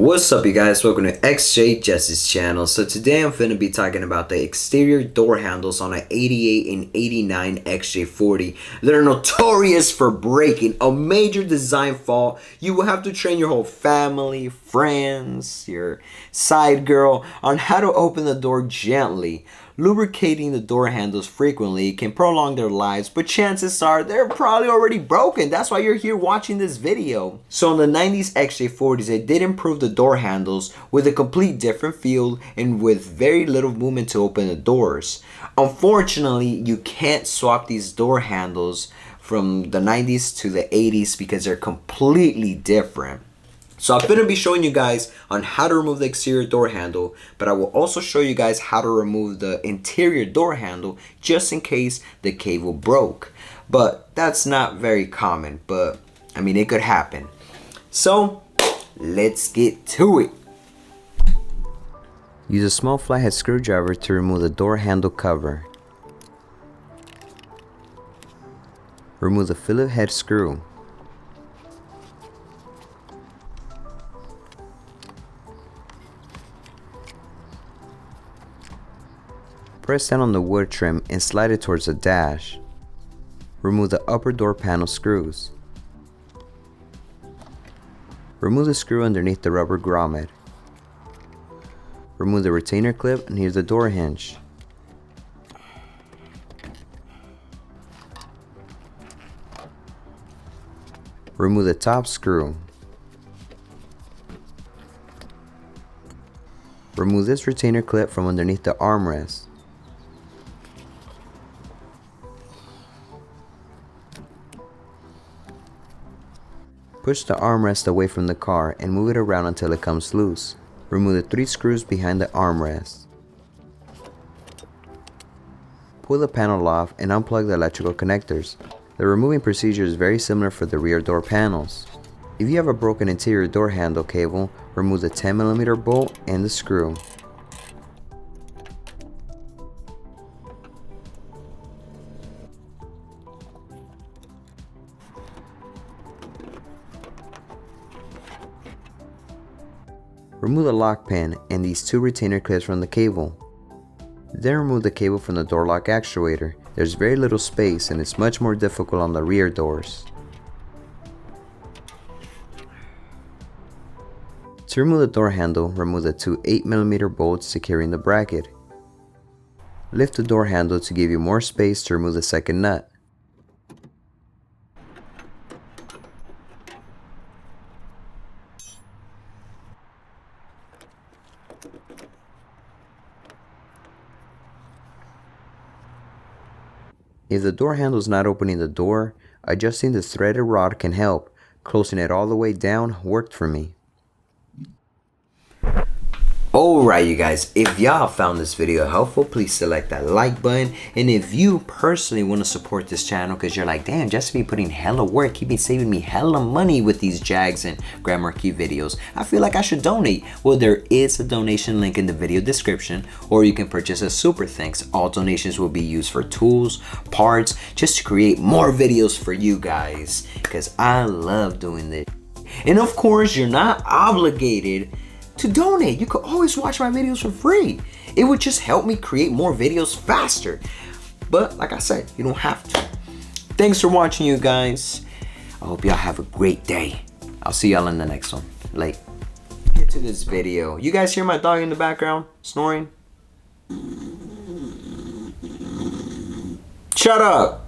What's up, you guys? Welcome to XJ6's channel. So today I'm finna be talking about the exterior door handles on an 88 and 89 XJ40 that are notorious for breaking. A major design fault. You will have to train your whole family, friends, your side girl on how to open the door gently. Lubricating the door handles frequently can prolong their lives, but chances are they're probably already broken. That's why you're here watching this video. So in the 90s XJ40s, they did improve the door handles with a complete different feel and with very little movement to open the doors. Unfortunately, you can't swap these door handles from the 90s to the 80s because they're completely different. So I'm going to be showing you guys on how to remove the exterior door handle, but I will also show you guys how to remove the interior door handle just in case the cable broke. But that's not very common, but I mean, it could happen. So let's get to it. Use a small flathead screwdriver to remove the door handle cover. Remove the Phillips head screw. Press down on the wood trim and slide it towards the dash. Remove the upper door panel screws. Remove the screw underneath the rubber grommet. Remove the retainer clip near the door hinge. Remove the top screw. Remove this retainer clip from underneath the armrest. Push the armrest away from the car and move it around until it comes loose. Remove the 3 screws behind the armrest. Pull the panel off and unplug the electrical connectors. The removing procedure is very similar for the rear door panels. If you have a broken interior door handle cable, remove the 10mm bolt and the screw. Remove the lock pin and these 2 retainer clips from the cable. Then remove the cable from the door lock actuator. There's very little space and it's much more difficult on the rear doors. To remove the door handle, remove the 2 8mm bolts securing the bracket. Lift the door handle to give you more space to remove the second nut. If the door handle is not opening the door, adjusting the threaded rod can help. Closing it all the way down worked for me. Alright, you guys, if y'all found this video helpful, please select that like button. And if you personally want to support this channel because you're like, damn, just be putting hella work, he been saving me hella money with these Jags and Grand Marquis videos, I feel like I should donate. Well, there is a donation link in the video description, or you can purchase a super thanks. All donations will be used for tools, parts, just to create more videos for you guys, because I love doing this. And of course, you're not obligated to donate. You could always watch my videos for free. It would just help me create more videos faster. But like I said, you don't have to. Thanks for watching, you guys. I hope y'all have a great day. I'll see y'all in the next one. Get to this video. You guys hear my dog in the background snoring? Shut up.